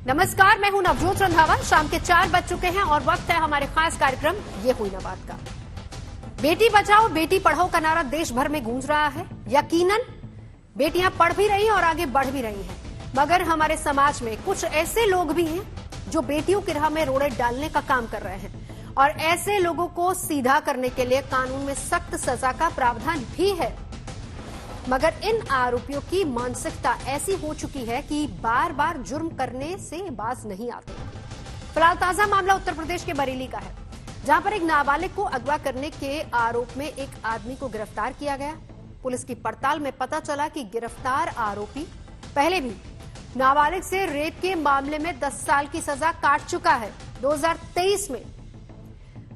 नमस्कार, मैं हूं नवजोत रंधावा। शाम के 4 बज चुके हैं और वक्त है हमारे खास कार्यक्रम ये हुई ना बात का। बेटी बचाओ बेटी पढ़ाओ का नारा देश भर में गूंज रहा है। यकीनन बेटियां पढ़ भी रही हैं और आगे बढ़ भी रही हैं, मगर हमारे समाज में कुछ ऐसे लोग भी हैं जो बेटियों की राह में रोड़े डालने का काम कर रहे हैं और ऐसे लोगों को सीधा करने के लिए कानून में सख्त सजा का प्रावधान भी है। मगर इन आरोपियों की मानसिकता ऐसी हो चुकी है कि बार बार जुर्म करने से बाज नहीं आते। फिलहाल ताजा मामला उत्तर प्रदेश के बरेली का है, जहां पर एक नाबालिग को अगवा करने के आरोप में एक आदमी को गिरफ्तार किया गया। पुलिस की पड़ताल में पता चला कि गिरफ्तार आरोपी पहले भी नाबालिग से रेप के मामले में 10 साल की सजा काट चुका है। 2023 में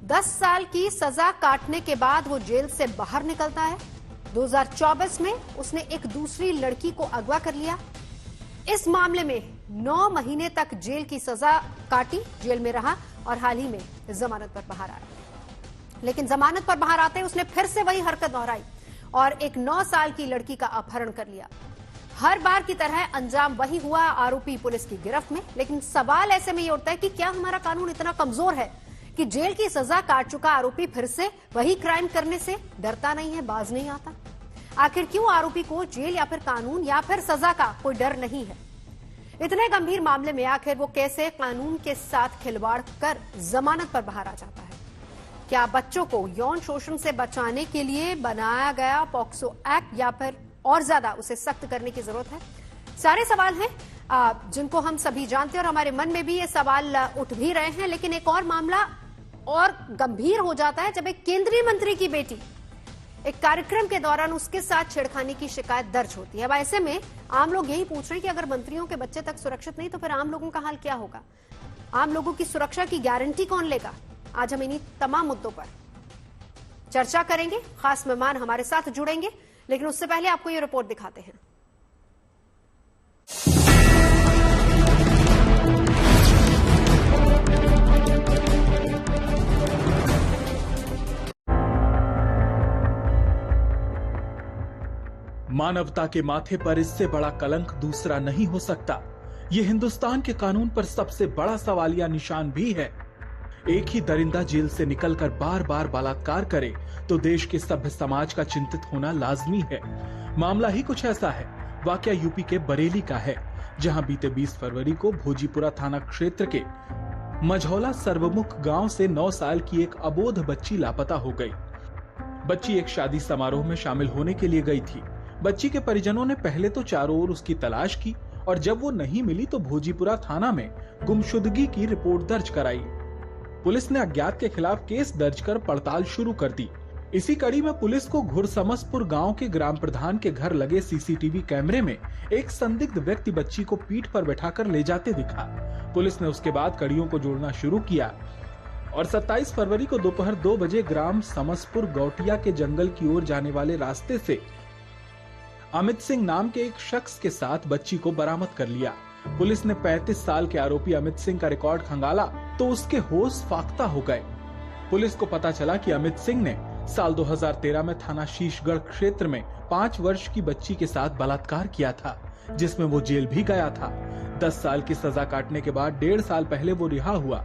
10 साल की सजा काटने के बाद वो जेल से बाहर निकलता है। 2024 में उसने एक दूसरी लड़की को अगवा कर लिया। इस मामले में 9 महीने तक जेल की सजा काटी, जेल में रहा और हाल ही में जमानत पर बाहर आया। लेकिन जमानत पर बाहर आते उसने फिर से वही हरकत दोहराई और एक 9 साल की लड़की का अपहरण कर लिया। हर बार की तरह अंजाम वही हुआ, आरोपी पुलिस की गिरफ्त में। लेकिन सवाल ऐसे में ये उठता है कि क्या हमारा कानून इतना कमजोर है कि जेल की सजा काट चुका आरोपी फिर से वही क्राइम करने से डरता नहीं है, बाज नहीं आता? आखिर क्यों आरोपी को जेल या फिर कानून या फिर सजा का कोई डर नहीं है? इतने गंभीर मामले में आखिर वो कैसे कानून के साथ खिलवाड़ कर जमानत पर बाहर आ जाता है? क्या बच्चों को यौन शोषण से बचाने के लिए बनाया गया पॉक्सो एक्ट या फिर और ज्यादा उसे सख्त करने की जरूरत है? सारे सवाल हैं जिनको हम सभी जानते हैं और हमारे मन में भी ये सवाल उठ भी रहे हैं। लेकिन एक और मामला और गंभीर हो जाता है जब एक केंद्रीय मंत्री की बेटी एक कार्यक्रम के दौरान उसके साथ छेड़खानी की शिकायत दर्ज होती है। अब ऐसे में आम लोग यही पूछ रहे हैं कि अगर मंत्रियों के बच्चे तक सुरक्षित नहीं तो फिर आम लोगों का हाल क्या होगा? आम लोगों की सुरक्षा की गारंटी कौन लेगा? आज हम इन्हीं तमाम मुद्दों पर चर्चा करेंगे। खास मेहमान हमारे साथ जुड़ेंगे, लेकिन उससे पहले आपको ये रिपोर्ट दिखाते हैं। मानवता के माथे पर इससे बड़ा कलंक दूसरा नहीं हो सकता। ये हिंदुस्तान के कानून पर सबसे बड़ा सवालिया निशान भी है। एक ही दरिंदा जेल से निकलकर बार बार बलात्कार करे तो देश के सभ्य समाज का चिंतित होना लाजमी है। मामला ही कुछ ऐसा है। वाकया यूपी के बरेली का है, जहां बीते 20 फरवरी को भोजीपुरा थाना क्षेत्र के मझौला सर्वमुख गांव से 9 साल की एक अबोध बच्ची लापता हो गई। बच्ची एक शादी समारोह में शामिल होने के लिए गई थी। बच्ची के परिजनों ने पहले तो चारों ओर उसकी तलाश की और जब वो नहीं मिली तो भोजीपुरा थाना में गुमशुदगी की रिपोर्ट दर्ज कराई। पुलिस ने अज्ञात के खिलाफ केस दर्ज कर पड़ताल शुरू कर दी। इसी कड़ी में पुलिस को घुरसमसपुर गांव के ग्राम प्रधान के घर लगे सीसीटीवी कैमरे में एक संदिग्ध व्यक्ति बच्ची को पीठ पर बैठाकर ले जाते दिखा। पुलिस ने उसके बाद कड़ियों को जोड़ना शुरू किया और 27 फरवरी को दोपहर 2 बजे ग्राम समसपुर गौटिया के जंगल की ओर जाने वाले रास्ते से अमित सिंह नाम के एक शख्स के साथ बच्ची को बरामद कर लिया। पुलिस ने 35 साल के आरोपी अमित सिंह का रिकॉर्ड खंगाला तो उसके होश फाख्ता हो गए। पुलिस को पता चला कि अमित सिंह ने साल 2013 में थाना शीशगढ़ क्षेत्र में 5 वर्ष की बच्ची के साथ बलात्कार किया था, जिसमें वो जेल भी गया था। 10 साल की सजा काटने के बाद 1.5 साल पहले वो रिहा हुआ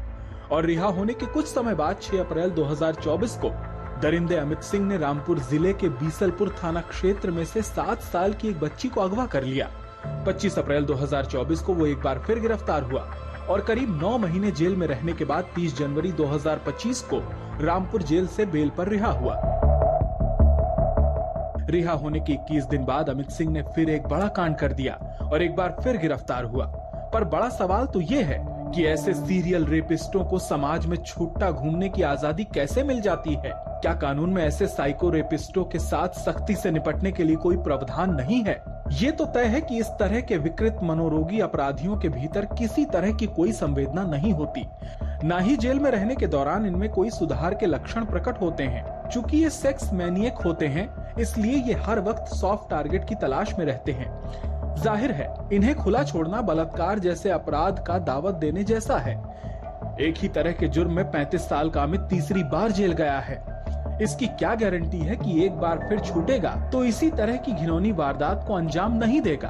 और रिहा होने के कुछ समय बाद 6 अप्रैल 2024 को दरिंदे अमित सिंह ने रामपुर जिले के बीसलपुर थाना क्षेत्र में से 7 साल की एक बच्ची को अगवा कर लिया। 25 अप्रैल 2024 को वो एक बार फिर गिरफ्तार हुआ और करीब 9 महीने जेल में रहने के बाद 30 जनवरी 2025 को रामपुर जेल से बेल पर रिहा हुआ। रिहा होने के 21 दिन बाद अमित सिंह ने फिर एक बड़ा कांड कर दिया और एक बार फिर गिरफ्तार हुआ। पर बड़ा सवाल तो ये है कि ऐसे सीरियल रेपिस्टों को समाज में छूटा घूमने की आजादी कैसे मिल जाती है? क्या कानून में ऐसे साइको रेपिस्टों के साथ सख्ती से निपटने के लिए कोई प्रावधान नहीं है? ये तो तय है कि इस तरह के विकृत मनोरोगी अपराधियों के भीतर किसी तरह की कोई संवेदना नहीं होती। ना ही जेल में रहने के दौरान इनमें कोई सुधार के लक्षण प्रकट होते हैं। चूंकि ये सेक्स मैनिएक होते हैं, इसलिए ये हर वक्त सॉफ्ट टारगेट की तलाश में रहते हैं। जाहिर है इन्हें खुला छोड़ना बलात्कार जैसे अपराध का दावत देने जैसा है। एक ही तरह के जुर्म में 35 साल का अमित तीसरी बार जेल गया है। इसकी क्या गारंटी है कि एक बार फिर छूटेगा तो इसी तरह की घिनौनी वारदात को अंजाम नहीं देगा?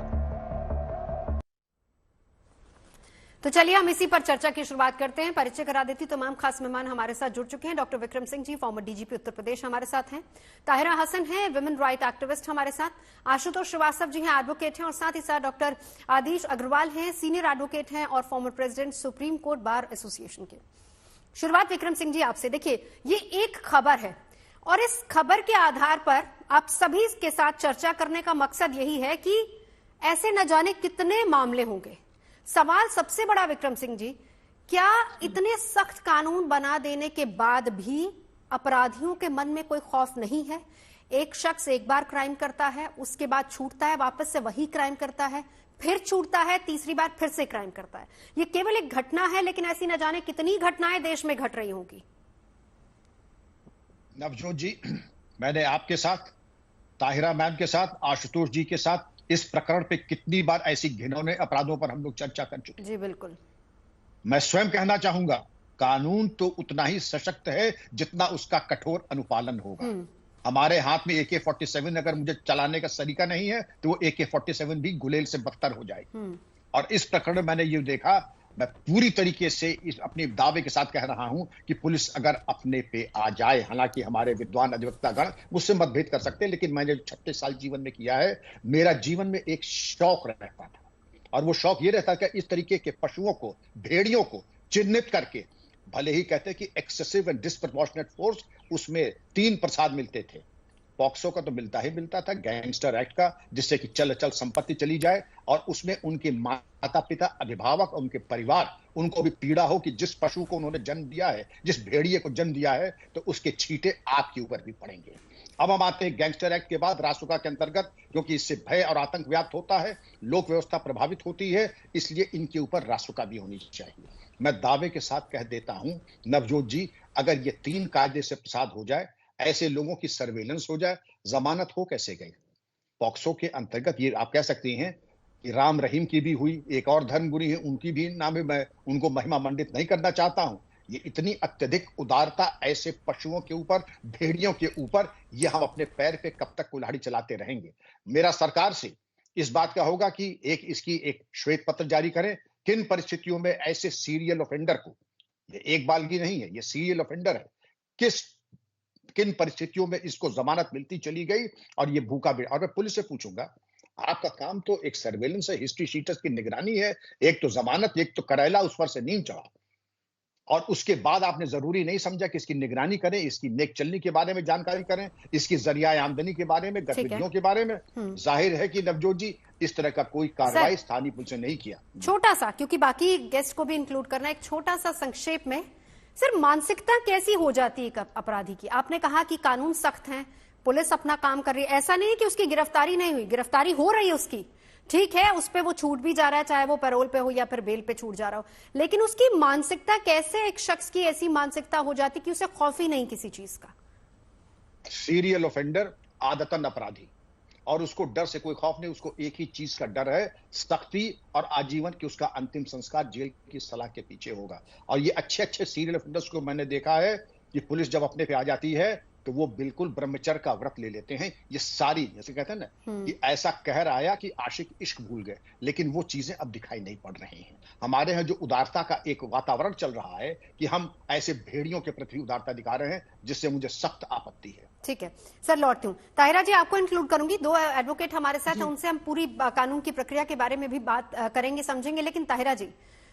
तो चलिए हम इसी पर चर्चा की शुरुआत करते हैं। परिचय करा देती तमाम खास मेहमान हमारे साथ जुड़ चुके हैं। डॉक्टर विक्रम सिंह जी, फॉर्मर डीजीपी उत्तर प्रदेश, हमारे साथ हैं। ताहिरा हसन है, विमेन राइट एक्टिविस्ट, हमारे साथ। आशुतोष श्रीवास्तव जी हैं, एडवोकेट हैं, और साथ ही साथ डॉक्टर आदिश अग्रवाल हैं, सीनियर एडवोकेट हैं और former president supreme court bar association के। शुरुआत विक्रम सिंह जी आपसे। देखिए, ये एक खबर है और इस खबर के आधार पर आप सभी के साथ चर्चा करने का मकसद यही है कि ऐसे न जाने कितने मामले होंगे। सवाल सबसे बड़ा विक्रम सिंह जी, क्या इतने सख्त कानून बना देने के बाद भी अपराधियों के मन में कोई खौफ नहीं है? एक शख्स एक बार क्राइम करता है, उसके बाद छूटता है, वापस से वही क्राइम करता है, फिर छूटता है, तीसरी बार फिर से क्राइम करता है। ये केवल एक घटना है, लेकिन ऐसी न जाने कितनी घटनाएं देश में घट रही होंगी। नवजोत जी, मैंने आपके साथ, ताहिरा मैम के साथ, आशुतोष जी के साथ इस प्रकरण पे कितनी बार ऐसी घिनौने अपराधों पर हम लोग चर्चा कर चुके हैं। जी बिल्कुल। मैं स्वयं कहना चाहूंगा, कानून तो उतना ही सशक्त है जितना उसका कठोर अनुपालन होगा। हमारे हाथ में AK-47 अगर मुझे चलाने का सलीका नहीं है तो वो AK-47 भी गुलेल से बदतर हो जाएगी। और इस प्रकरण में मैंने ये देखा, मैं पूरी तरीके से इस अपने दावे के साथ कह रहा हूं कि पुलिस अगर अपने पे आ जाए, हालांकि हमारे विद्वान अधिवक्तागण मुझसे मतभेद कर सकते हैं, लेकिन मैंने 36 साल जीवन में किया है, मेरा जीवन में एक शौक रहता था, और वो शौक ये रहता था कि इस तरीके के पशुओं को, भेड़ियों को चिन्हित करके, भले ही कहते कि एक्सेसिव एंड डिस्प्रपोर्शनेट फोर्स, उसमें 3 प्रसाद मिलते थे। पॉक्सो का तो मिलता ही मिलता था, गैंगस्टर एक्ट का, जिससे कि चल संपत्ति चली जाए, और उसमें उनके माता पिता, अभिभावक और उनके परिवार, उनको भी पीड़ा हो कि जिस पशु को उन्होंने जन्म दिया है, जिस भेड़िए को जन्म दिया है, तो उसके छींटे आपके ऊपर भी पड़ेंगे। अब हम आते हैं गैंगस्टर एक्ट के बाद रासुका के अंतर्गत, क्योंकि इससे भय और आतंक व्याप्त होता है, लोक व्यवस्था प्रभावित होती है, इसलिए इनके ऊपर रासुका भी होनी चाहिए। मैं दावे के साथ कह देता हूं नवजोत जी, अगर ये 3 कायदे से प्रसाद हो जाए, ऐसे लोगों की सर्वेलेंस हो जाए, जमानत हो कैसे गई? पॉक्सो के अंतर्गत ये आप कह सकती हैं कि राम रहीम की भी हुई, एक और धर्मगुरु है, उनकी भी नाम है, मैं उनको महिमा मंडित नहीं करना चाहता हूं। ये इतनी अत्यधिक उदारता ऐसे पशुओं के ऊपर, भेड़ियों के ऊपर, ये हम अपने पैर पे कब तक कुल्हाड़ी चलाते रहेंगे? मेरा सरकार से इस बात का होगा कि इसकी एक श्वेत पत्र जारी करें, किन परिस्थितियों में ऐसे सीरियल ऑफेंडर को, ये एक बालगी नहीं है, ये सीरियल ऑफेंडर है, किन परिस्थितियों में इसको जमानत मिलती चली गई, और ये भूखा भी। और मैं पुलिस से पूछूंगा, आपका काम तो एक सर्वेलेंस है, हिस्ट्री शीटर्स की निगरानी है, एक तो जमानत, एक तो करेला उस पर से नींव चढ़ा, और उसके बाद आपने जरूरी नहीं समझा कि इसकी निगरानी करें, इसकी नेक चलनी के बारे में जानकारी करें, इसकी जरिया आमदनी के बारे में, गतिविधियों के बारे में। जाहिर है कि नवजोत जी, इस तरह का कोई कार्रवाई स्थानीय पुलिस ने नहीं किया। छोटा सा, क्योंकि बाकी गेस्ट को भी इंक्लूड करना, एक छोटा सा संक्षेप में, सर मानसिकता कैसी हो जाती है अपराधी की? आपने कहा कि कानून सख्त हैं, पुलिस अपना काम कर रही है, ऐसा नहीं है कि उसकी गिरफ्तारी नहीं हुई, गिरफ्तारी हो रही है उसकी, ठीक है, उस पे वो छूट भी जा रहा है, चाहे वो पैरोल पे हो या फिर बेल पे छूट जा रहा हो, लेकिन उसकी मानसिकता कैसे, एक शख्स की ऐसी मानसिकता हो जाती कि उसे खौफ ही नहीं किसी चीज का? सीरियल ऑफेंडर आदतन अपराधी, और उसको डर से कोई खौफ नहीं, उसको एक ही चीज का डर है, सख्ती और आजीवन, कि उसका अंतिम संस्कार जेल की सलाह के पीछे होगा। और ये अच्छे सीरियल ऑफेंडर्स को मैंने देखा है कि पुलिस जब अपने पे आ जाती है तो वो बिल्कुल ब्रह्मचर्य का व्रत ले लेते हैं। ये सारी, जैसे कहते हैं ना कि ऐसा कहर आया कि आशिक इश्क भूल गए, लेकिन वो चीजें अब दिखाई नहीं पड़ रही हैं। हमारे यहाँ जो उदारता का एक वातावरण चल रहा है कि हम ऐसे भेड़ियों के प्रति उदारता दिखा रहे हैं, जिससे मुझे सख्त आपत्ति है। ठीक है सर, लौटती हूँ। ताहिरा जी, आपको इंक्लूड करूंगी, 2 एडवोकेट हमारे साथ हैं, उनसे हम पूरी कानून की प्रक्रिया के बारे में भी बात करेंगे, समझेंगे। लेकिन ताहिरा जी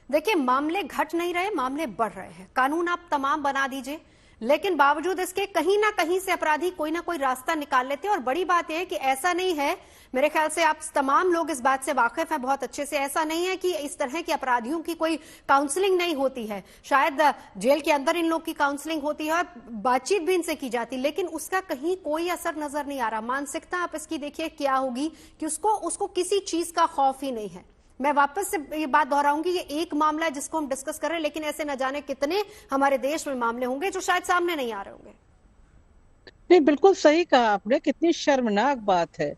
देखिए, मामले घट नहीं रहे, मामले बढ़ रहे हैं। कानून आप तमाम बना दीजिए, लेकिन बावजूद इसके कहीं ना कहीं से अपराधी कोई ना कोई रास्ता निकाल लेते हैं। और बड़ी बात यह है कि ऐसा नहीं है, मेरे ख्याल से आप तमाम लोग इस बात से वाकिफ हैं बहुत अच्छे से, ऐसा नहीं है कि इस तरह के अपराधियों की कोई काउंसलिंग नहीं होती है। शायद जेल के अंदर इन लोग की काउंसलिंग होती है, बातचीत भी इनसे की जाती, लेकिन उसका कहीं कोई असर नजर नहीं आ रहा। मानसिकता आप इसकी देखिए क्या होगी कि उसको किसी चीज का खौफ ही नहीं है। मैं वापस से ये बात दोहराऊंगी, ये एक मामला है जिसको हम डिस्कस कर रहे हैं, लेकिन ऐसे न जाने कितने हमारे देश में मामले होंगे जो शायद सामने नहीं आ रहे होंगे। नहीं, बिल्कुल सही कहा आपने। कितनी शर्मनाक बात है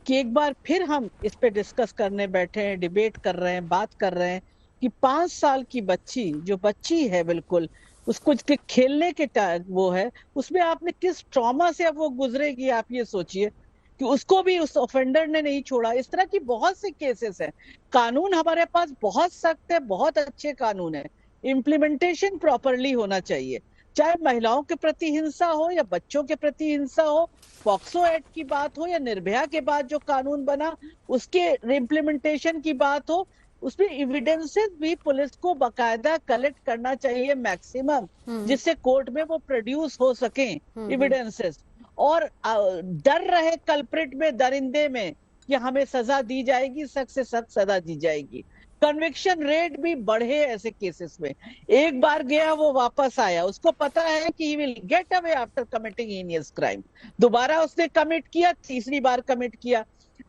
कि एक बार फिर हम इस पे डिस्कस करने बैठे हैं, डिबेट कर रहे हैं, बात कर रहे हैं कि 5 साल की बच्ची, जो बच्ची है बिल्कुल, उसको खेलने के वो है, उसमें आपने किस ट्रॉमा से अब वो गुजरेगी, आप ये सोचिए। कि उसको भी उस ऑफेंडर ने नहीं छोड़ा। इस तरह की बहुत से केसेस हैं। कानून हमारे पास बहुत सख्त है, बहुत अच्छे कानून है, इम्प्लीमेंटेशन प्रॉपरली होना चाहिए। चाहे महिलाओं के प्रति हिंसा हो या बच्चों के प्रति हिंसा हो, पॉक्सो एक्ट की बात हो या निर्भया के बाद जो कानून बना उसके इम्प्लीमेंटेशन की बात हो, उसमें एविडेंसेस भी पुलिस को बकायदा कलेक्ट करना चाहिए मैक्सिमम, जिससे कोर्ट में वो प्रोड्यूस हो सके एविडेंसेस। और डर रहे कल्प्रिट में, दरिंदे में, कि हमें सजा दी जाएगी, सख्त से सख्त सजा दी जाएगी। कन्विक्शन रेट भी बढ़े ऐसे केसेस में। एक बार गया वो वापस आया, उसको पता है कि he will get away after committing heinous crime. दोबारा उसने कमिट किया, तीसरी बार कमिट किया,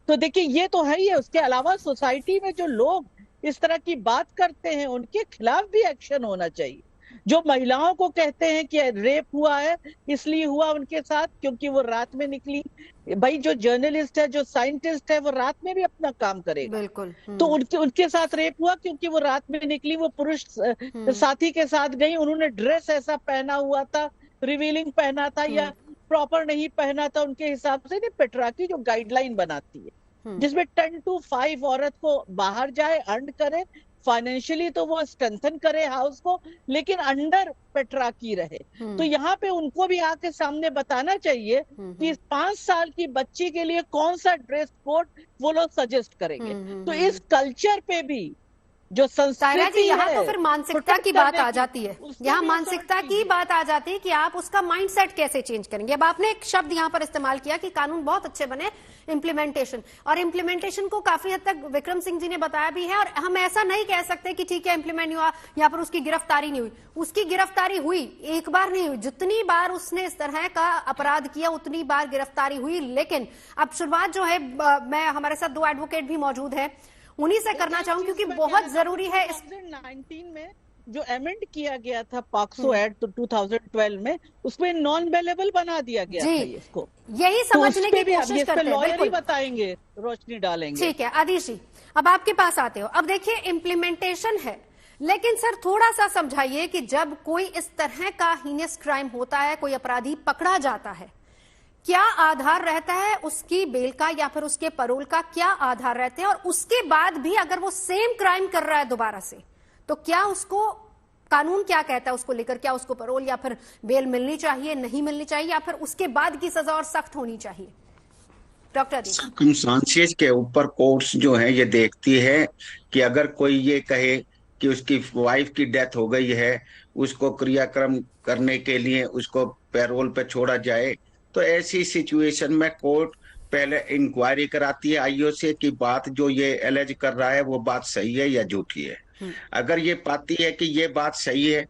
तो देखिए ये तो है ही है। उसके अलावा सोसाइटी में जो लोग इस तरह की बात करते हैं उनके खिलाफ भी एक्शन होना चाहिए। जो महिलाओं को कहते हैं कि रेप हुआ है इसलिए हुआ उनके साथ क्योंकि वो रात में निकली, भाई जो जर्नलिस्ट है, जो साइंटिस्ट है, वो रात में भी अपना काम करेगा। बिल्कुल। तो उनके साथ रेप हुआ क्योंकि वो रात में निकली, वो पुरुष साथी के साथ गई, उन्होंने ड्रेस ऐसा पहना हुआ था, रिवीलिंग पहना था या प्रॉपर नहीं पहना था उनके हिसाब से। पेट्रा की जो गाइडलाइन बनाती है जिसमें 10 to 5 औरत को बाहर जाए, अर्न करे, फाइनेंशियली तो वो स्ट्रेंथन करे हाउस को, लेकिन अंडर पेट्रा की रहे। तो यहाँ पे उनको भी आके सामने बताना चाहिए कि 5 साल की बच्ची के लिए कौन सा ड्रेस कोड वो लोग सजेस्ट करेंगे। तो इस कल्चर पे भी जो संस्कृति यहाँ तो फिर मानसिकता की बात आ जाती है, यहाँ मानसिकता की बात आ जाती है कि आप उसका माइंडसेट कैसे चेंज करेंगे। अब आपने एक शब्द यहाँ पर इस्तेमाल किया कि कानून बहुत अच्छे बने, इम्प्लीमेंटेशन, और इम्प्लीमेंटेशन को काफी हद तक विक्रम सिंह जी ने बताया भी है। और हम ऐसा नहीं कह सकते कि ठीक है इम्प्लीमेंट हुआ या फिर उसकी गिरफ्तारी नहीं हुई। उसकी गिरफ्तारी हुई, एक बार नहीं हुई, जितनी बार उसने इस तरह का अपराध किया उतनी बार गिरफ्तारी हुई। लेकिन अब शुरुआत जो है, मैं हमारे साथ 2 एडवोकेट भी मौजूद है, उन्हीं से करना चाहूंगी क्योंकि बहुत जरूरी है। 2019 में जो अमेंड किया गया था पॉक्सो एक्ट तो 2012 में, उसमें नॉन बेलेबल बना दिया गया था इसको। यही समझने की कोशिश करते हैं, लॉयर ही बताएंगे, रोशनी डालेंगे। ठीक है आदिश जी, अब आपके पास आते हो। अब देखिए इम्प्लीमेंटेशन है, लेकिन सर थोड़ा सा समझाइए कि जब कोई इस तरह का हीनियस क्राइम होता है, कोई अपराधी पकड़ा जाता है, क्या आधार रहता है उसकी बेल का या फिर उसके परोल का, क्या आधार रहते हैं? और उसके बाद भी अगर वो सेम क्राइम कर रहा है दोबारा से, तो क्या उसको कानून क्या कहता है उसको लेकर? क्या उसको परोल या फिर बेल मिलनी चाहिए, नहीं मिलनी चाहिए, या फिर उसके बाद की सजा और सख्त होनी चाहिए? डॉक्टर सर्कमस्टांसेस के ऊपर कोर्ट्स जो है ये देखती है कि अगर कोई ये कहे कि उसकी वाइफ की डेथ हो गई है, उसको क्रियाक्रम करने के लिए उसको पैरोल पे छोड़ा जाए, तो ऐसी सिचुएशन में कोर्ट पहले इंक्वायरी कराती है आईओ से कि बात जो ये एलेज कर रहा है वो बात सही है या झूठी है। अगर ये पाती है कि ये बात सही है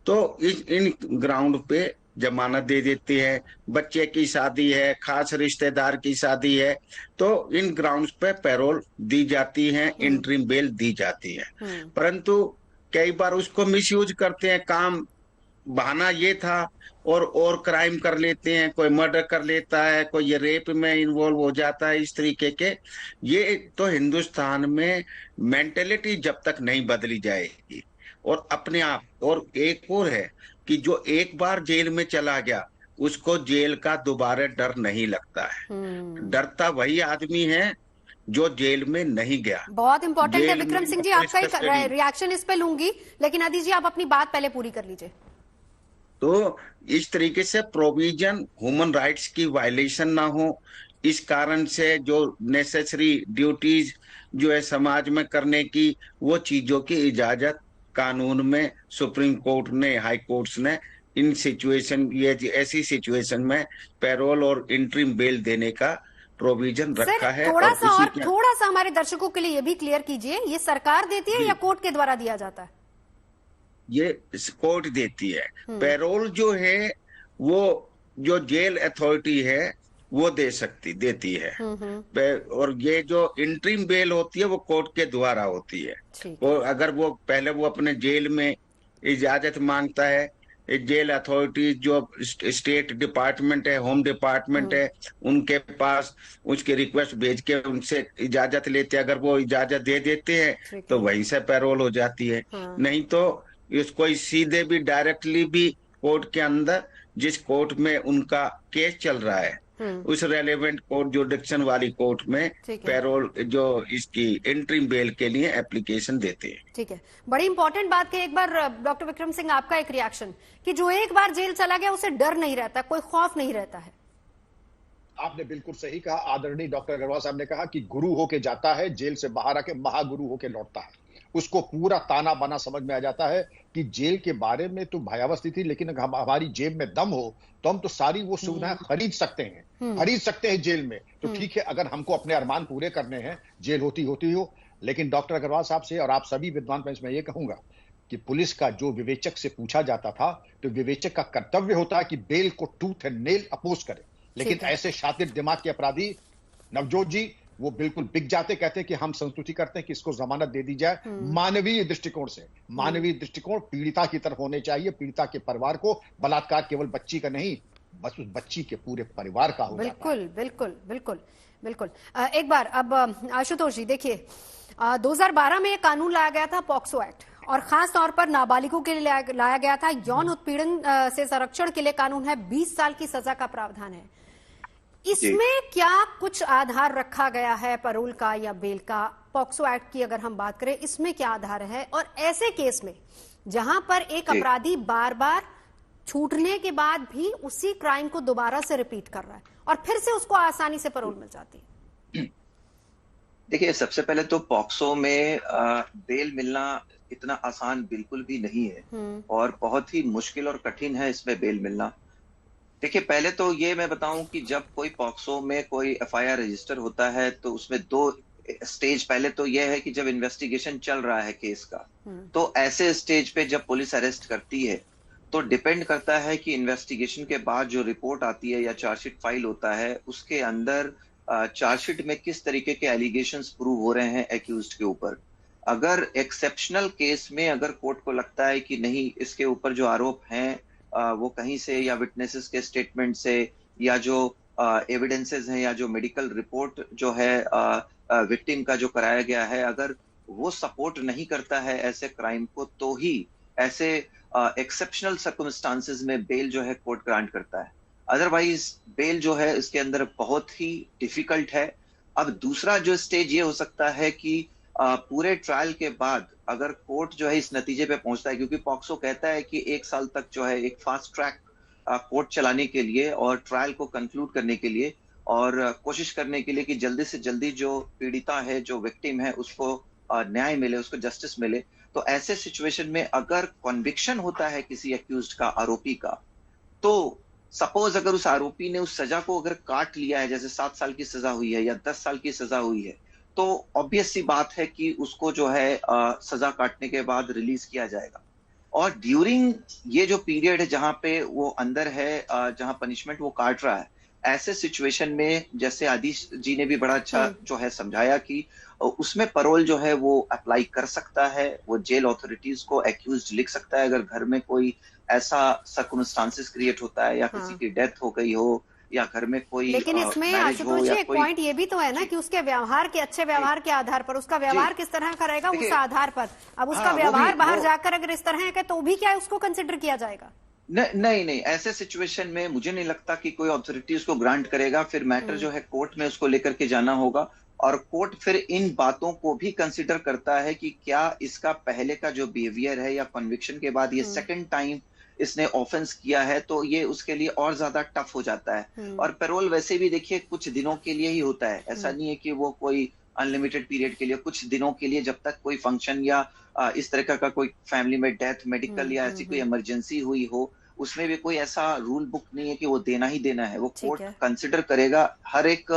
तो इन ग्राउंड पे जमानत दे देती है। बच्चे की शादी है, खास रिश्तेदार की शादी है, तो इन ग्राउंड्स पे पैरोल दी जाती है, इंटरिम बेल दी जाती है। परंतु कई बार उसको मिसयूज करते हैं, काम बहाना ये था और क्राइम कर लेते हैं, कोई मर्डर कर लेता है, कोई ये रेप में इन्वॉल्व हो जाता है, इस तरीके के। ये तो हिंदुस्तान में मेंटेलिटी जब तक नहीं बदली जाएगी और अपने आप, और एक और है कि जो एक बार जेल में चला गया उसको जेल का दोबारा डर नहीं लगता है। डरता वही आदमी है जो जेल में नहीं गया। बहुत इंपॉर्टेंट है विक्रम सिंह जी, आपका रिएक्शन इस पे लूंगी, लेकिन आदिश जी आप अपनी बात पहले पूरी कर लीजिए। तो इस तरीके से प्रोविजन ह्यूमन राइट्स की वायलेशन ना हो, इस कारण से जो नेसेसरी ड्यूटीज जो है समाज में करने की, वो चीजों की इजाजत कानून में सुप्रीम कोर्ट ने, हाई कोर्ट्स ने इन सिचुएशन, ये ऐसी सिचुएशन में पैरोल और इंटरिम बेल देने का प्रोविजन रखा है। थोड़ा सा हमारे दर्शकों के लिए ये भी क्लियर कीजिए, ये सरकार देती है या कोर्ट के द्वारा दिया जाता है? ये कोर्ट देती है। पैरोल जो है वो जो जेल अथॉरिटी है वो देती है। और ये जो इंटरिम बेल होती है वो कोर्ट के द्वारा होती है। और अगर वो पहले वो अपने जेल में इजाजत मांगता है, जेल अथॉरिटी जो स्टेट डिपार्टमेंट है, होम डिपार्टमेंट है, उनके पास उसकी रिक्वेस्ट भेज के उनसे इजाजत लेते हैं। अगर वो इजाजत दे देते हैं तो वहीं से पैरोल हो जाती है। नहीं तो इसको सीधे भी डायरेक्टली भी कोर्ट के अंदर, जिस कोर्ट में उनका केस चल रहा है, उस रेलेवेंट कोर्ट जुरिडिक्शन वाली कोर्ट में पैरोल जो इसकी इंटरिम बेल के लिए एप्लीकेशन देते हैं। ठीक है, बड़ी इंपॉर्टेंट बात है। एक बार डॉक्टर विक्रम सिंह आपका एक रिएक्शन कि जो एक बार जेल चला गया उसे डर नहीं रहता, कोई खौफ नहीं रहता है। आपने बिल्कुल सही कहा। आदरणीय डॉक्टर अग्रवाल साहब ने कहा कि गुरु होके जाता है, जेल से बाहर आके महागुरु होके लौटता है। उसको पूरा ताना बाना समझ में आ जाता है कि जेल के बारे में तो भयावह स्थिति, लेकिन अगर हमारी जेब में दम हो तो हम तो सारी वो सुविधाएं खरीद सकते हैं जेल में। तो ठीक है, अगर हमको अपने अरमान पूरे करने हैं, जेल होती हो। लेकिन डॉक्टर अग्रवाल साहब से और आप सभी विद्वान में मैं ये कहूंगा कि पुलिस का जो विवेचक से पूछा जाता था, तो विवेचक का कर्तव्य होता है कि बेल को टूथ एंड नेल अपोज करे। लेकिन ऐसे शातिर दिमाग के अपराधी नवजोत जी वो बिल्कुल बिक जाते, कहते हैं कि हम संस्तुति करते हैं कि इसको जमानत दे दी जाए। मानवीय दृष्टिकोण से, मानवीय दृष्टिकोण पीड़िता की तरफ होने चाहिए। पीड़िता के परिवार को बलात्कार केवल बच्ची का नहीं, बस उस बच्ची के पूरे परिवार का हो जाता है। बिल्कुल। एक बार अब आशुतोष जी देखिए, 2012 में एक कानून लाया गया था, पॉक्सो एक्ट, और खास तौर पर नाबालिगों के लिए लाया गया था। यौन उत्पीड़न से संरक्षण के लिए कानून है, 20 साल की सजा का प्रावधान है। इसमें क्या कुछ आधार रखा गया है पैरोल का या बेल का? पॉक्सो एक्ट की अगर हम बात करें, इसमें क्या आधार है? और ऐसे केस में जहां पर एक अपराधी बार बार छूटने के बाद भी उसी क्राइम को दोबारा से रिपीट कर रहा है और फिर से उसको आसानी से पैरोल मिल जाती है। देखिए, सबसे पहले तो पॉक्सो में बेल मिलना इतना आसान बिल्कुल भी नहीं है और बहुत ही मुश्किल और कठिन है इसमें बेल मिलना। देखिए, पहले तो ये मैं बताऊं कि जब कोई पॉक्सो में कोई एफआईआर रजिस्टर होता है तो उसमें 2 स्टेज, पहले तो यह है कि जब इन्वेस्टिगेशन चल रहा है केस का, तो ऐसे स्टेज पे जब पुलिस अरेस्ट करती है तो डिपेंड करता है कि इन्वेस्टिगेशन के बाद जो रिपोर्ट आती है या चार्जशीट फाइल होता है, उसके अंदर चार्जशीट में किस तरीके के एलिगेशंस प्रूव हो रहे हैं एक्यूज्ड के ऊपर। अगर एक्सेप्शनल केस में अगर कोर्ट को लगता है कि नहीं, इसके ऊपर जो आरोप हैं वो कहीं से या विटनेसेस के स्टेटमेंट से या जो एविडेंसेस हैं या जो मेडिकल रिपोर्ट जो है विक्टिम का जो कराया गया है, अगर वो सपोर्ट नहीं करता है ऐसे क्राइम को, तो ही ऐसे एक्सेप्शनल सर्कमस्टांसेस में बेल जो है कोर्ट ग्रांट करता है। अदरवाइज बेल जो है इसके अंदर बहुत ही डिफिकल्ट है। अब दूसरा जो स्टेज ये हो सकता है कि पूरे ट्रायल के बाद अगर कोर्ट जो है इस नतीजे पे पहुंचता है, क्योंकि पॉक्सो कहता है कि 1 साल तक जो है एक फास्ट ट्रैक कोर्ट चलाने के लिए और ट्रायल को कंक्लूड करने के लिए और कोशिश करने के लिए कि जल्दी से जल्दी जो पीड़िता है, जो विक्टिम है, उसको न्याय मिले, उसको जस्टिस मिले। तो ऐसे सिचुएशन में अगर कन्विक्शन होता है किसी एक्यूज्ड का, आरोपी का, तो सपोज अगर उस आरोपी ने उस सजा को अगर काट लिया है, जैसे 7 साल की सजा हुई है या 10 साल की सजा हुई है, तो ऑब्वियस सी बात है कि उसको जो है सजा काटने के बाद रिलीज किया जाएगा। और ड्यूरिंग ये जो पीरियड है जहां पे वो अंदर है, जहां पनिशमेंट वो काट रहा है, ऐसे सिचुएशन में जैसे आदिश जी ने भी बड़ा अच्छा जो है समझाया कि उसमें पैरोल जो है वो अप्लाई कर सकता है। वो जेल ऑथोरिटीज को एक्यूज्ड लिख सकता है अगर घर में कोई ऐसा सर्कमस्टांसेस क्रिएट होता है या किसी की डेथ हो गई हो या घर में कोई, लेकिन इसमें आशुतोष जी एक पॉइंट ये भी तो है ना कि उसके व्यवहार के, अच्छे व्यवहार के आधार पर, उसका व्यवहार किस तरह का रहेगा उस आधार पर। अब उसका व्यवहार बाहर जाकर अगर इस तरह है तो भी क्या उसको कंसिडर किया जाएगा? नहीं, ऐसे सिचुएशन में मुझे नहीं लगता कि कोई अथॉरिटी उसको ग्रांट करेगा। फिर मैटर जो है कोर्ट में उसको लेकर के जाना होगा और कोर्ट फिर इन बातों को भी कंसिडर करता है कि क्या इसका पहले का जो बिहेवियर है या कन्विक्शन के बाद ये सेकंड टाइम इसने ऑफेंस किया है, तो ये उसके लिए और ज्यादा टफ हो जाता है। और पैरोल वैसे भी देखिए कुछ दिनों के लिए ही होता है, ऐसा नहीं है कि वो कोई अनलिमिटेड पीरियड के लिए, कुछ दिनों के लिए, जब तक कोई फंक्शन या इस तरह का कोई फैमिली में डेथ, मेडिकल या ऐसी कोई इमरजेंसी हुई हो, उसमें भी कोई ऐसा रूल बुक नहीं है कि वो देना ही देना है। वो कोर्ट कंसिडर करेगा हर एक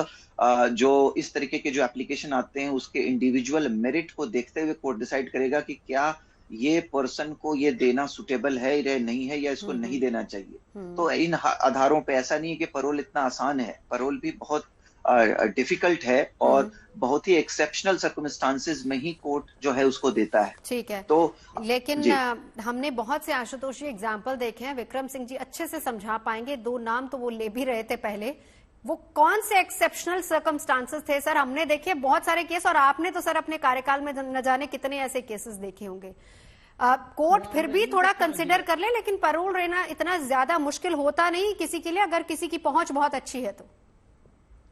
जो इस तरीके के जो एप्लीकेशन आते हैं उसके इंडिविजुअल मेरिट को देखते हुए कोर्ट डिसाइड करेगा कि क्या ये पर्सन को ये देना सुटेबल है या नहीं है, या इसको नहीं देना चाहिए। तो इन आधारों पे ऐसा नहीं है कि पैरोल इतना आसान है, पैरोल भी बहुत डिफिकल्ट है और बहुत ही एक्सेप्शनल सर्कमस्टांसेस में ही कोर्ट जो है उसको देता है। ठीक है, तो लेकिन हमने बहुत से आशुतोष जी एग्जाम्पल देखे हैं, विक्रम सिंह जी अच्छे से समझा पाएंगे। 2 नाम तो वो ले भी रहे थे पहले, वो कौन से एक्सेप्शनल सर्कमस्टांसेस थे सर? हमने देखे बहुत सारे केस और आपने तो सर अपने कार्यकाल में न जाने कितने ऐसे केसेस देखे होंगे। कोर्ट फिर भी थोड़ा कंसिडर कर ले, लेकिन पैरोल रहना इतना ज्यादा मुश्किल होता नहीं किसी के लिए, अगर किसी की पहुंच बहुत अच्छी है तो।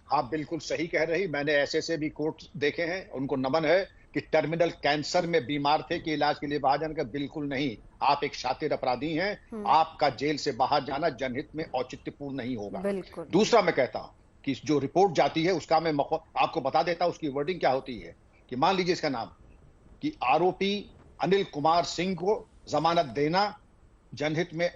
आप बिल्कुल सही कह रही। मैंने ऐसे भी कोर्ट देखे हैं, उनको नमन है कि टर्मिनल कैंसर में बीमार थे कि इलाज के लिए बाहर जाने का, बिल्कुल नहीं। आप एक शातिर अपराधी हैं, आपका जेल से बाहर जाना जनहित में औचित्यपूर्ण नहीं होगा। दूसरा मैं कहता हूं कि जो रिपोर्ट जाती है उसका मैं आपको बता देता हूं उसकी वर्डिंग क्या होती है कि मान लीजिए इसका नाम कि आरोपी अनिल कुमार सिंह को जमानत देना जनहित में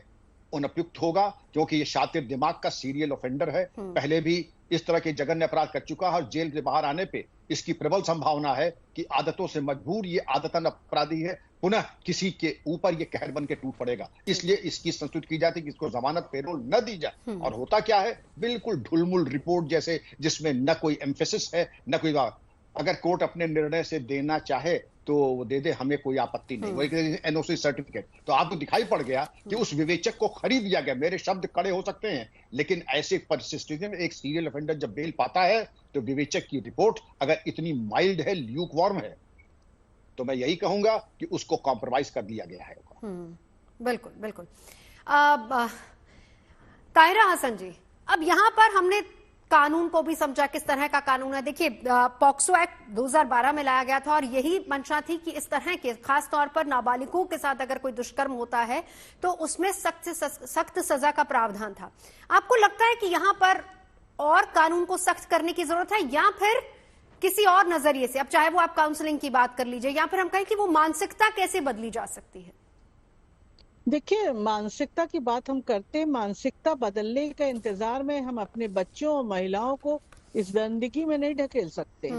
अनुपयुक्त होगा, क्योंकि ये शातिर दिमाग का सीरियल ऑफेंडर है, पहले भी इस तरह के जघन्य अपराध कर चुका है और जेल से बाहर आने पे इसकी प्रबल संभावना है कि आदतों से मजबूर ये आदतन अपराधी है, पुनः किसी के ऊपर ये कहर बन के टूट पड़ेगा। इसलिए इसकी संस्तुति की जाती कि इसको जमानत पेरोल न दी जाए। और होता क्या है, बिल्कुल ढुलमुल रिपोर्ट जैसे, जिसमें न कोई एम्फेसिस है न कोई बात। अगर कोर्ट अपने निर्णय से देना चाहे तो वो दे दे, हमें कोई आपत्ति नहीं। वो एनओसी सर्टिफिकेट तो आपको दिखाई पड़ गया कि उस विवेचक को खरीद लिया गया। मेरे शब्द कड़े हो सकते हैं, लेकिन ऐसे परिस्थिति में एक सीरियल ऑफेंडर जब बेल पाता है तो विवेचक की रिपोर्ट अगर इतनी माइल्ड है, ल्यूक वार्म है, तो मैं यही कहूंगा कि उसको कॉम्प्रोमाइज कर दिया गया है। बिल्कुल बिल्कुल। ताहिरा हसन जी, अब यहां पर हमने कानून को भी समझा, किस तरह का कानून है। देखिए, पॉक्सो एक्ट 2012 में लाया गया था और यही मंशा थी कि इस तरह के खास तौर पर नाबालिगों के साथ अगर कोई दुष्कर्म होता है तो उसमें सख्त सजा का प्रावधान था। आपको लगता है कि यहां पर और कानून को सख्त करने की जरूरत है, या फिर किसी और नजरिए से, अब चाहे वो आप काउंसलिंग की बात कर लीजिए या फिर हम कहें कि वो मानसिकता कैसे बदली जा सकती है? देखिए, मानसिकता की बात हम करते हैं, मानसिकता बदलने का इंतजार में हम अपने बच्चों और महिलाओं को इस गंदगी में नहीं ढकेल सकते।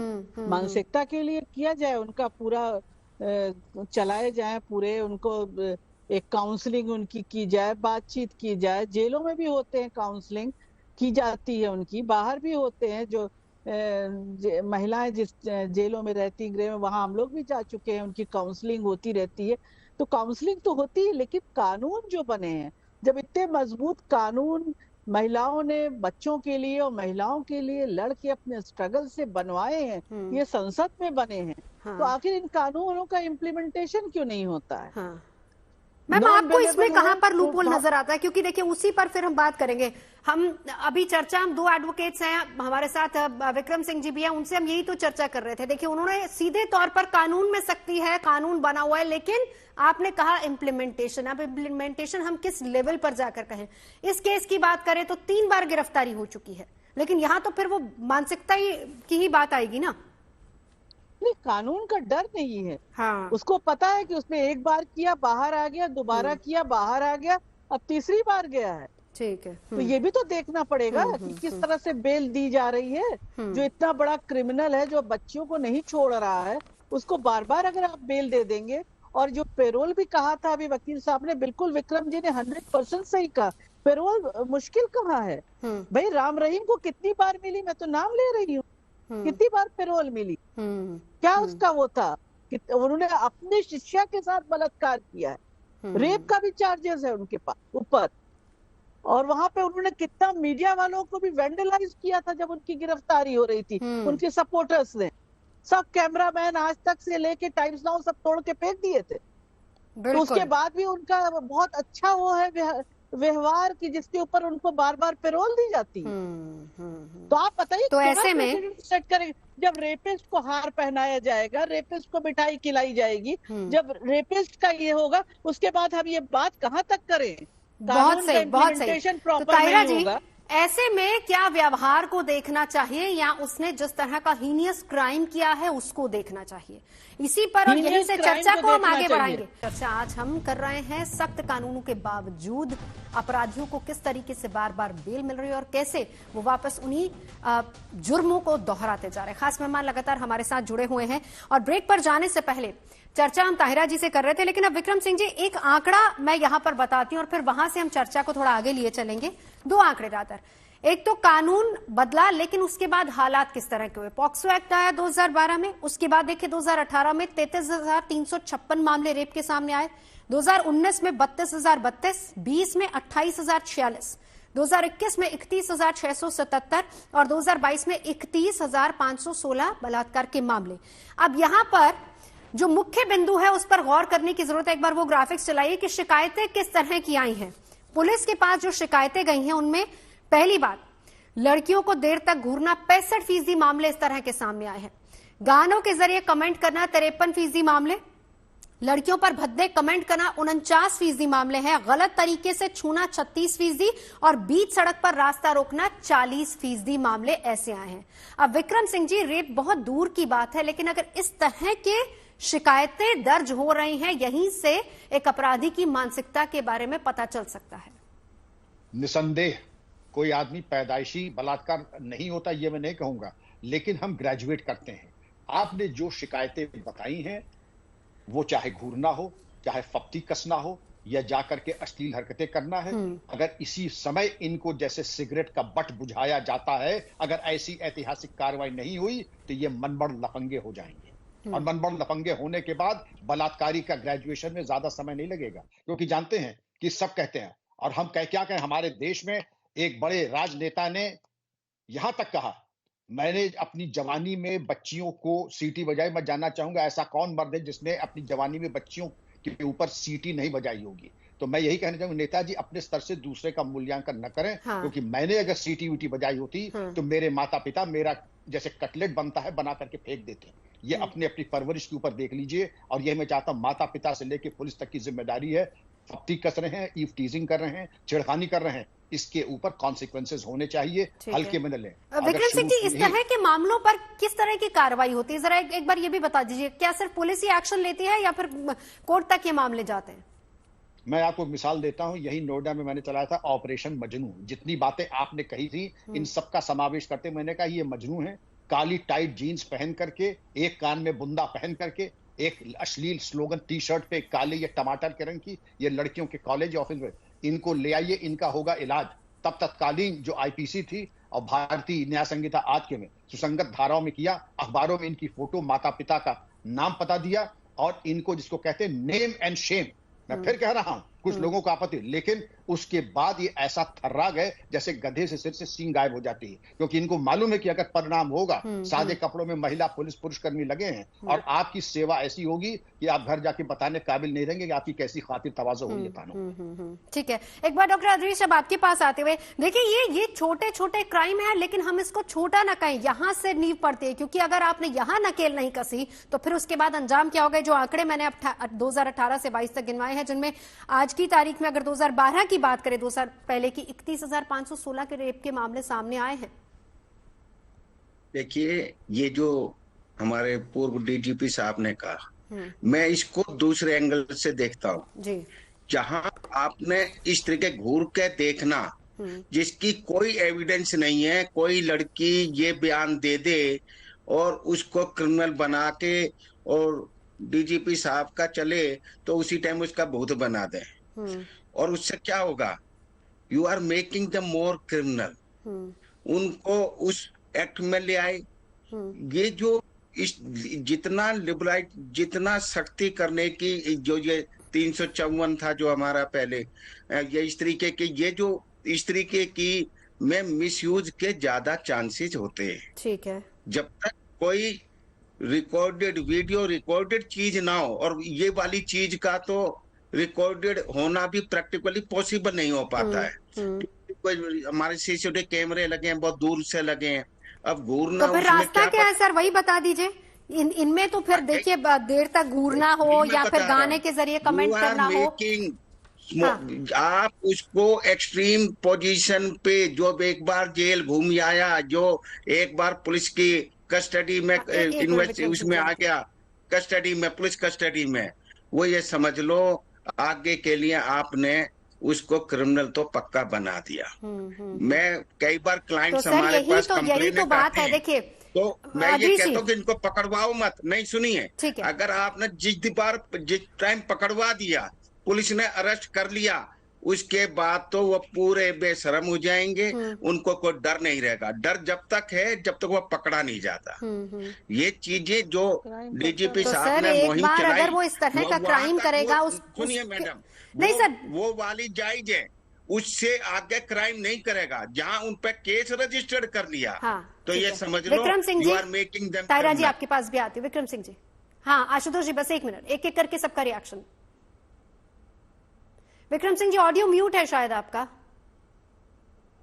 मानसिकता के लिए किया जाए, उनका पूरा चलाए जाए, पूरे उनको एक काउंसलिंग उनकी की जाए, बातचीत की जाए। जेलों में भी होते हैं, काउंसलिंग की जाती है उनकी, बाहर भी होते हैं। जो महिलाएं जिस जेलों में रहती, गृह में, वहां हम लोग भी जा चुके हैं, उनकी काउंसलिंग होती रहती है। तो काउंसलिंग तो होती है, लेकिन कानून जो बने हैं, जब इतने मजबूत कानून महिलाओं ने बच्चों के लिए और महिलाओं के लिए लड़ के अपने स्ट्रगल से बनवाए हैं, ये संसद में बने हैं, तो आखिर इन कानूनों का इम्प्लीमेंटेशन क्यों नहीं होता है? मैम, आपको इसमें कहां पर लूपहोल नजर आता है? क्योंकि देखिए, उसी पर फिर हम बात करेंगे। हम अभी चर्चा, हम दो एडवोकेट्स हैं हमारे साथ, विक्रम सिंह जी भी हैं, उनसे हम यही तो चर्चा कर रहे थे। देखिए, उन्होंने सीधे तौर पर कानून में सख्ती है, कानून बना हुआ है, लेकिन आपने कहा इम्प्लीमेंटेशन। अब इम्प्लीमेंटेशन हम किस लेवल पर जाकर कहें? इस केस की बात करें तो 3 बार गिरफ्तारी हो चुकी है, लेकिन यहां तो फिर वो मानसिकता की ही बात आएगी ना। नहीं, कानून का डर नहीं है। उसको पता है कि उसने एक बार किया, बाहर आ गया, दोबारा किया, बाहर आ गया, अब तीसरी बार गया है। ठीक है। तो ये भी तो देखना पड़ेगा कि किस तरह से बेल दी जा रही है। जो इतना बड़ा क्रिमिनल है, जो बच्चियों को नहीं छोड़ रहा है, उसको बार बार अगर आप बेल दे देंगे। और जो पेरोल भी कहा था अभी वकील साहब ने, बिल्कुल विक्रम जी ने 100% सही कहा, पेरोल मुश्किल कहाँ है भाई? राम रहीम को कितनी बार मिली, मैं तो नाम ले रही हूँ, कितनी बार पेरोल मिली? क्या उसका वो था कि उन्होंने अपने शिष्या के साथ बलात्कार किया है, रेप का भी चार्जेस है उनके पास ऊपर। और वहां पे उन्होंने कितना मीडिया वालों को भी वेंडलाइज किया था जब उनकी गिरफ्तारी हो रही थी। उनके सपोर्टर्स ने सब कैमरामैन आज तक से लेके टाइम्स नाउ सब तोड़ के फेंक दिए थे। तो उसके बाद भी उनका बहुत अच्छा वो है व्यवहार की, जिसके ऊपर उनको बार बार पेरोल दी जाती है। तो आप बताइए, तो ऐसे में सेट करेंगे जब रेपिस्ट को हार पहनाया जाएगा, रेपिस्ट को मिठाई खिलाई जाएगी, जब रेपिस्ट का ये होगा, उसके बाद हम ये बात कहाँ तक करें? बहुत सही, बहुत सही। तो ताहिरा जी, ऐसे में क्या व्यवहार को देखना चाहिए या उसने जिस तरह का हीनियस क्राइम किया है उसको देखना चाहिए? इसी पर और यहीं से चर्चा को हम आगे बढ़ाएंगे। चर्चा आज हम कर रहे हैं सख्त कानूनों के बावजूद अपराधियों को किस तरीके से बार बार बेल मिल रही है और कैसे वो वापस उन्हीं जुर्मों को दोहराते जा रहे हैं। खास मेहमान लगातार हमारे साथ जुड़े हुए हैं और ब्रेक पर जाने से पहले चर्चा हम ताहिरा जी से कर रहे थे, लेकिन अब विक्रम सिंह जी, एक आंकड़ा मैं यहां पर बताती हूं और फिर वहां से हम चर्चा को थोड़ा आगे लिए चलेंगे। 2 आंकड़े रातर, एक तो कानून बदला, लेकिन उसके बाद हालात किस तरह के हुए। पॉक्सो एक्ट आया 2012 में, उसके बाद देखिए 2018 में 33,356 मामले रेप के सामने आए, 2019 में 32,032, 20 में 28,046, 2021 में 31,677 और 2022 में 31,516 बलात्कार के मामले। अब यहां पर जो मुख्य बिंदु है उस पर गौर करने की जरूरत है। एक बार वो ग्राफिक्स चलाइए कि शिकायतें किस तरह की आई हैं। पुलिस के पास जो शिकायतें गई हैं उनमें पहली बात, लड़कियों को देर तक घूरना 65% मामले इस तरह के सामने आए हैं। गानों के जरिए कमेंट करना 53% मामले, लड़कियों पर भद्दे कमेंट करना 49% मामले हैं, गलत तरीके से छूना 36% और बीच सड़क पर रास्ता रोकना 40% मामले ऐसे आए हैं। अब विक्रम सिंह जी, रेप बहुत दूर की बात है, लेकिन अगर इस तरह के शिकायतें दर्ज हो रही हैं, यहीं से एक अपराधी की मानसिकता के बारे में पता चल सकता है। निसंदेह कोई आदमी पैदाइशी बलात्कार नहीं होता, ये मैं नहीं कहूंगा, लेकिन हम ग्रेजुएट करते हैं। आपने जो शिकायतें बताई हैं, वो चाहे घूरना हो, चाहे फप्ती कसना हो, या जाकर के अश्लील हरकतें करना है, अगर इसी समय इनको जैसे सिगरेट का बट बुझाया जाता है, अगर ऐसी ऐतिहासिक कार्रवाई नहीं हुई तो ये मनबड़ लफंगे हो जाएंगे। और मनबड़ लफंगे होने के बाद बलात्कारी का ग्रेजुएशन में ज्यादा समय नहीं लगेगा, क्योंकि जानते हैं कि सब कहते हैं, और हम क्या कहें, हमारे देश में एक बड़े राजनेता ने यहां तक कहा, मैंने अपनी जवानी में बच्चियों को सीटी बजाई। मैं जानना चाहूंगा ऐसा कौन मर्द है जिसने अपनी जवानी में बच्चियों के ऊपर सीटी नहीं बजाई होगी। तो मैं यही कहना चाहूंगा, नेताजी अपने स्तर से दूसरे का मूल्यांकन न करें। हाँ। क्योंकि मैंने अगर सीटी वीटी बजाई होती तो मेरे माता पिता मेरा जैसे कटलेट बनता है बना करके फेंक देते। ये अपने अपनी परवरिश के ऊपर देख लीजिए। और यही मैं चाहता हूं, माता पिता से लेकर पुलिस तक की जिम्मेदारी है। फप्ती कस रहे हैं, ईव टीजिंग कर रहे हैं, छेड़खानी कर रहे हैं, इसके ऊपर कॉन्सिक्वेंसेस होने चाहिए, हल्के में न लें। विक्रम सिंह जी, इस तरह के मामलों पर किस तरह की कार्रवाई होती है, जरा एक बार ये भी बता दीजिए। क्या सिर्फ पुलिस ही एक्शन लेती है या फिर कोर्ट तक ये मामले जाते हैं? मैं आपको मिसाल देता हूं, यही नोएडा में मैंने चलाया था ऑपरेशन मजनू। जितनी बातें आपने कही थी, इन सबका समावेश करते मैंने कहा ये मजनू है। काली टाइट जीन्स पहन करके, एक कान में बुंदा पहन करके, एक अश्लील स्लोगन टी शर्ट पे काले या टमाटर के रंग की, ये लड़कियों के कॉलेज ऑफिस में, इनको ले आइए, इनका होगा इलाज। तब तत्कालीन जो आईपीसी थी और भारतीय न्याय संहिता आज के में सुसंगत धाराओं में किया, अखबारों में इनकी फोटो, माता पिता का नाम पता दिया, और इनको जिसको कहते हैं नेम एंड शेम। मैं फिर कह रहा हूं, कुछ लोगों को आपत्ति, लेकिन उसके बाद ये ऐसा थर्रा गए जैसे गधे से सिर से सींग गायब हो जाती है, क्योंकि इनको मालूम है कि अगर परिणाम होगा, सादे कपड़ों में महिला पुलिस पुरुषकर्मी लगे हैं, और आपकी सेवा ऐसी होगी कि आप घर जाके बताने काबिल नहीं रहेंगे कि आपकी कैसी खातिर तवाज़ो हुई है थानों। ठीक है, एक बार डॉक्टर अदरीश अब आपके पास आते हुए, देखिए ये छोटे छोटे क्राइम है, लेकिन हम इसको छोटा ना कहें, यहाँ से नींव पड़ती है, क्योंकि अगर आपने यहाँ नकेल नहीं कसी तो फिर उसके बाद अंजाम क्या हो गए। जो आंकड़े मैंने 2018 से 22 तक गिनवाए हैं, जिनमें आज की तारीख में अगर 2012 की बात करें, 2 साल पहले की 31,516 के रेप के मामले सामने आए हैं। देखिए, ये जो हमारे पूर्व डीजीपी साहब ने कहा, मैं इसको दूसरे एंगल से देखता हूँ जी। जहां आपने इस तरीके घूर के देखना, जिसकी कोई एविडेंस नहीं है, कोई लड़की ये बयान दे दे और उसको क्रिमिनल बना के और डीजीपी साहब का चले तो उसी टाइम उसका भूत बना दे, और उससे क्या होगा, you are making the more criminal. उनको उस एक्ट में ले आए। ये जो इस जितना लिबरलाइज, जितना सख्ती करने की, जो ये 354 था जो हमारा पहले, ये इस तरीके के, ये जो इस तरीके की में मिसयूज के ज्यादा चांसेस होते हैं। ठीक है, जब तक कोई रिकॉर्डेड वीडियो रिकॉर्डेड चीज ना हो, और ये वाली चीज का तो रिकॉर्डेड होना भी प्रैक्टिकली पॉसिबल नहीं हो पाता है। कोई हमारे सीसीटीवी कैमरे लगे हैं, बहुत दूर से लगे हैं, अब घूरना, तो फिर रास्ता क्या है सर, वही बता दीजिए। इनमें तो फिर देखिए देर तक घूरना हो या फिर गाने के जरिए कमेंट करना हो, आप उसको एक्सट्रीम पोजीशन पे, जो एक बार जेल घूम आया, जो एक बार पुलिस की कस्टडी में उसमें आ गया, कस्टडी में, पुलिस कस्टडी में, वो ये समझ लो आगे के लिए आपने उसको क्रिमिनल तो पक्का बना दिया। मैं कई बार क्लाइंट्स तो हमारे पास यही तो बात है। देखिए, तो मैं ये कहता हूँ कि इनको पकड़वाओ मत। नहीं, सुनिए, अगर आपने जिस टाइम पकड़वा दिया, पुलिस ने अरेस्ट कर लिया, उसके बाद तो वो पूरे बेशरम हो जाएंगे, उनको कोई डर नहीं रहेगा। डर जब तक है जब तक वो पकड़ा नहीं जाता। ये चीजें जो डीजीपी साहब ने मुहिम चलाई, अगर वो इस तरह का क्राइम करेगा, सुनिए मैडम, नहीं सर, वो वाली जायज है, उससे आगे क्राइम नहीं करेगा। जहां उन पे केस रजिस्टर्ड कर लिया, तो ये समझ लो यू आर मेकिंग देम। तायरा जी आपके पास भी आती है। विक्रम सिंह जी, हाँ आशुतोष जी, बस एक मिनट, एक एक करके सबका रिएक्शन। विक्रम सिंह जी, ऑडियो म्यूट है शायद आपका।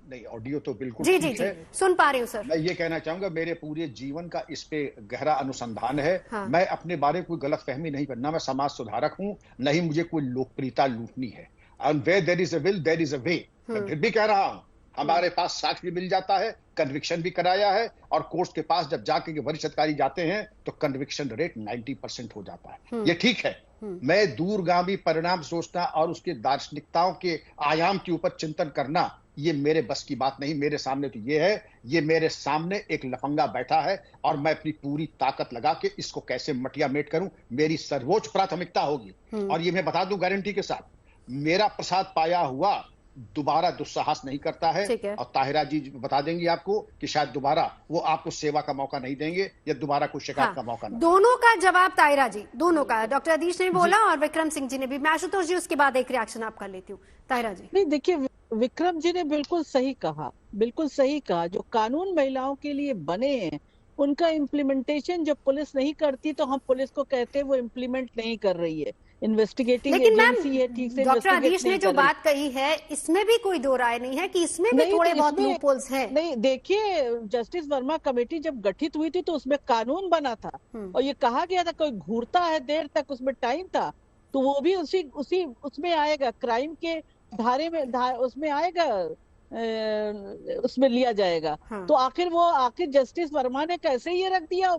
नहीं, ऑडियो तो बिल्कुल जी ठीक जी है। जी सुन पा रही हूँ सर। मैं ये कहना चाहूंगा, मेरे पूरे जीवन का इस पे गहरा अनुसंधान है। हाँ। मैं अपने बारे में कोई गलत फहमी नहीं करना, मैं समाज सुधारक हूं, नहीं मुझे कोई लोकप्रियता लूटनी है। And where there is a will there is a way. मैं फिर भी कह रहा हूं, हमारे पास साक्ष्य भी मिल जाता है, कन्विक्शन भी कराया है, और कोर्ट के पास जब जाके के वरिष्ठ अधिकारी जाते हैं तो कन्विक्शन रेट 90% हो जाता है। ये ठीक है। मैं दूरगामी परिणाम सोचना और उसके दार्शनिकताओं के आयाम के ऊपर चिंतन करना, ये मेरे बस की बात नहीं। मेरे सामने तो ये है, ये मेरे सामने एक लफंगा बैठा है और मैं अपनी पूरी ताकत लगा के इसको कैसे मटिया मेट करूं, मेरी सर्वोच्च प्राथमिकता होगी। और ये मैं बता दूं गारंटी के साथ, मेरा प्रसाद पाया हुआ दोबारा दुस्साहस नहीं करता है। और ताहिरा जी बता देंगी आपको कि शायद दोबारा वो आपको सेवा का मौका नहीं देंगे या दोबारा कोई शिकायत का मौका नहीं। दोनों का जवाब ताहिरा जी, दोनों का, डॉक्टर अदीश ने बोला और विक्रम सिंह जी ने भी। मैं आशुतोष जी उसके बाद एक रिएक्शन आप कर लेती हूँ। ताहिरा जी। नहीं, देखिए विक्रम जी ने बिल्कुल सही कहा, बिल्कुल सही कहा। जो कानून महिलाओं के लिए बने हैं उनका इम्प्लीमेंटेशन जब पुलिस नहीं करती तो हम पुलिस को कहते हैं वो इम्प्लीमेंट नहीं कर रही है, इन्वेस्टिगेटिंग एजेंसी है, ठीक से डॉक्टर अदीश ने जो बात कही है इसमें भी कोई दो राय नहीं है कि इसमें भी थोड़े बहुत लूपहोल्स हैं। नहीं, देखिए जस्टिस वर्मा कमेटी जब गठित हुई थी तो उसमें कानून बना था और ये कहा गया था कोई घूरता है देर तक, उसमें टाइम था, तो वो भी उसी उसमें आएगा, क्राइम के धारे में उसमें आएगा, उसमें लिया जाएगा। तो आखिर जस्टिस वर्मा ने कैसे ये रख दिया?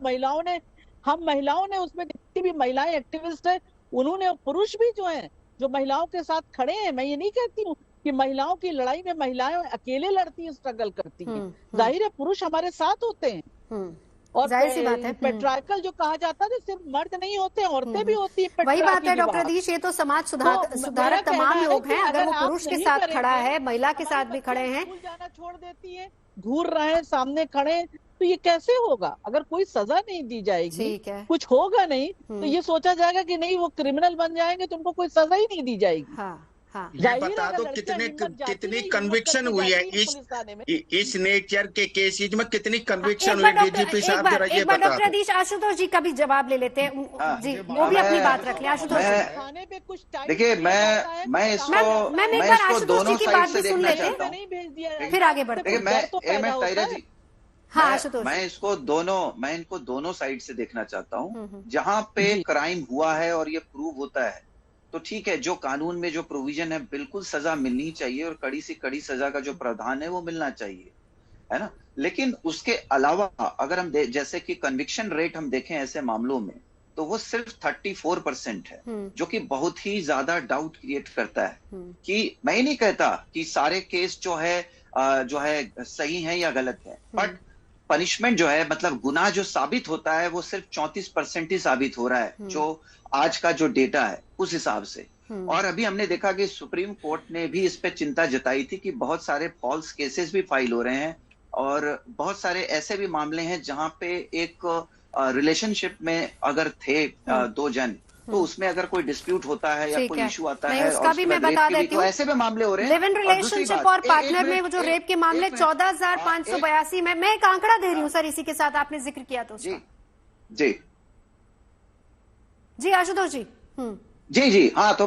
हम महिलाओं ने उसमें, जितनी भी महिलाएं एक्टिविस्ट है उन्होंने, पुरुष भी जो हैं जो महिलाओं के साथ खड़े हैं, मैं ये नहीं कहती हूँ कि महिलाओं की लड़ाई में महिलाएं अकेले लड़ती हैं, स्ट्रगल करती हैं, जाहिर है पुरुष हमारे साथ होते हैं। और जाहिर सी बात है, पेट्रार्कल जो कहा जाता है सिर्फ मर्द नहीं होते, औरतें भी होती है। वही बात है डॉक्टर अदीश, ये तो समाज सुधारक तमाम लोग हैं। अगर वो पुरुष के साथ खड़ा है, महिला के साथ भी खड़े हैं, जाना छोड़ देती है, घूर रहे हैं, सामने खड़े, तो ये कैसे होगा? अगर कोई सजा नहीं दी जाएगी, कुछ होगा नहीं, तो ये सोचा जाएगा कि नहीं वो क्रिमिनल बन जाएंगे तो उनको कोई सजा ही नहीं दी जाएगी। ये बता दो कितनी कन्विक्शन हुई है इस नेचर के केसेज में, कितनी कन्विक्शन हुई डीजीपी साहब, जरा ये बता दो। डॉक्टर अदीश, आशुतोष जी का भी जवाब ले लेते हैं जी, वो भी अपनी बात रख ले। आशुतोष जी, देखिए मैं इसको दोनों साइड से देखना चाहता हूँ, फिर आगे बढ़ते हैं। ताहिरा जी, हाँ आशुतोष, मैं इनको दोनों साइड से देखना चाहता हूँ। जहाँ पे क्राइम हुआ है और ये प्रूव होता है तो ठीक है, जो कानून में जो प्रोविजन है बिल्कुल सजा मिलनी चाहिए और कड़ी से कड़ी सजा का जो प्रावधान है वो मिलना चाहिए, है ना। लेकिन उसके अलावा अगर हम जैसे कि कन्विक्शन रेट हम देखें ऐसे मामलों में तो वो सिर्फ 34% है, जो कि बहुत ही ज्यादा डाउट क्रिएट करता है। कि मैं नहीं कहता कि सारे केस जो है सही है या गलत है, बट पनिशमेंट जो है, मतलब गुनाह जो साबित होता है वो सिर्फ 34% ही साबित हो रहा है, जो आज का जो डेटा है उस हिसाब से। और अभी हमने देखा कि सुप्रीम कोर्ट ने भी इस पे चिंता जताई थी कि बहुत सारे फॉल्स केसेस भी फाइल हो रहे हैं और बहुत सारे ऐसे भी मामले हैं जहां पे एक रिलेशनशिप में अगर थे दो जन, तो उसमें अगर कोई डिस्प्यूट होता है या कोई इशू आता है, उसका भी मैं बता देती हूँ, ऐसे भी मामले हो रहे हैं। लिव इन रिलेशनशिप और पार्टनर में जो रेप के मामले 14,582 में, मैं एक आंकड़ा दे रही हूँ सर, इसी के साथ आपने जिक्र किया तो जी आशुतोष जी। जी हाँ, तो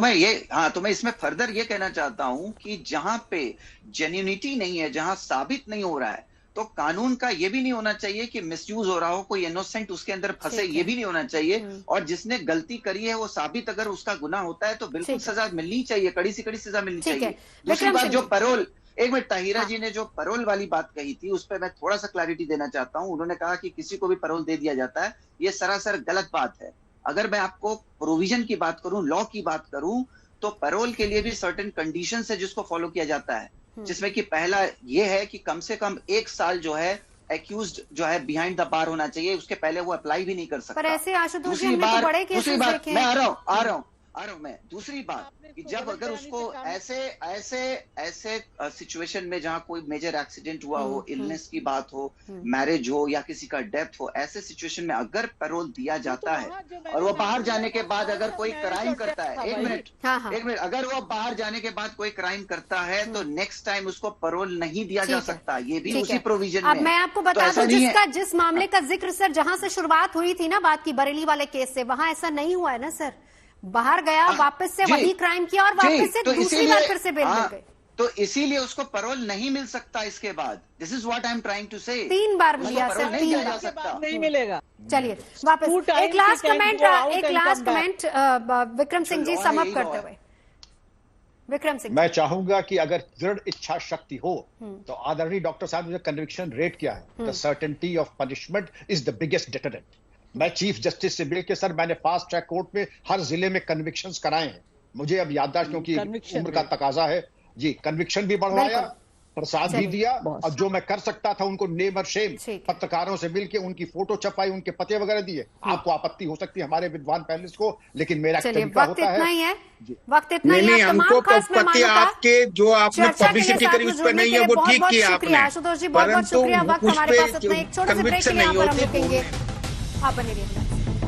मैं इसमें फर्दर ये कहना चाहता हूं कि जहां पे जेन्युइनिटी नहीं है, जहां साबित नहीं हो रहा है, तो कानून का ये भी नहीं होना चाहिए कि मिसयूज हो रहा हो, कोई इनोसेंट उसके अंदर फंसे, ये भी नहीं होना चाहिए। और जिसने गलती करी है वो साबित अगर उसका गुनाह होता है तो बिल्कुल सजा मिलनी चाहिए, कड़ी से कड़ी सजा मिलनी चाहिए। दूसरी बात, जो पैरोल, एक मिनट, ताहिरा जी ने जो पैरोल वाली बात कही थी उस पर मैं थोड़ा सा क्लैरिटी देना चाहता हूं। उन्होंने कहा कि किसी को भी पैरोल दे दिया जाता है, ये सरासर गलत बात है। अगर मैं आपको प्रोविजन की बात करूं, लॉ की बात करूं, तो पैरोल के लिए भी सर्टेन कंडीशंस है जिसको फॉलो किया जाता है, जिसमें कि पहला ये है कि कम से कम 1 साल जो है एक्यूज्ड जो है बिहाइंड द बार होना चाहिए, उसके पहले वो अप्लाई भी नहीं कर सकता। पर ऐसे आशुतोष जी हमने तो बड़े केसेस देखे हैं। मैं आ रहा हूं मैं दूसरी बात कि जब अगर उसको ऐसे सिचुएशन में जहां कोई मेजर एक्सीडेंट हुआ हो, इलनेस की बात हो, मैरिज हो या किसी का डेथ हो, ऐसे सिचुएशन में अगर पैरोल दिया जाता है और वो बाहर जाने के बाद अगर कोई क्राइम करता है, एक मिनट, अगर वो बाहर जाने के बाद कोई क्राइम करता है तो नेक्स्ट टाइम उसको पैरोल नहीं दिया जा सकता, ये भी उसी प्रोविजन में। अब मैं आपको बता दूं, जिस मामले का जिक्र सर जहां से शुरुआत हुई थी ना बात की, बरेली वाले केस से, वहां ऐसा नहीं हुआ है ना सर। बाहर गया, वापस से वही क्राइम किया और वापस से दूसरी बार फिर से बेल मिल गई। तो इसीलिए उसको पैरोल नहीं मिल सकता इसके बाद। This is what I am trying to say. 3 बार लिया पैरोल सर, नहीं 3 दिया जा बार सकता। नहीं मिलेगा। चलिए वापस Two times एक last he can comment, go out एक and last come back. Comment Vikram Singh ji चलो, सम अप यही करते रहा। हुए। विक्रम सिंह मैं चाहूंगा कि अगर दृढ़ इच्छा शक्ति हो तो आदरणीय डॉक्टर साहब ने जो कन्विक्शन रेट किया है, the certainty of punishment is the biggest deterrent. मैं चीफ जस्टिस से मिलकर सर मैंने फास्ट ट्रैक कोर्ट में हर जिले में कन्विक्शंस कराए हैं। मुझे अब याददाश्त क्योंकि Conviction उम्र का rate। तकाजा है जी, कन्विक्शन भी बढ़वाया, बिल्कुल। प्रसाद भी चलिए, दिया, बहुत और जो मैं कर सकता था उनको नेम और शेम ठीक है। पत्रकारों से मिलके उनकी फोटो छपाई, उनके पते वगैरह दिए। आपको आपत्ति हो सकती है हमारे विद्वान पैनलिस्ट को, लेकिन मेरा चलिए तरीका वक्त होता इतना है ही है, वक्त इतना नहीं ही नहीं, है। हमको पति आपके जो आपने पब्लिसिटी करी उस पर नहीं है, वो ठीक किया आपने, आशुतोष जी बहुत बहुत परंतु शुक्रिया। वक्त उस हमारे पे पास इतना, एक छोटे से ब्रेक के कन्विक्शन लिए नहीं यहाँ पर हम होती। रुकेंगे। आप बने रहिए।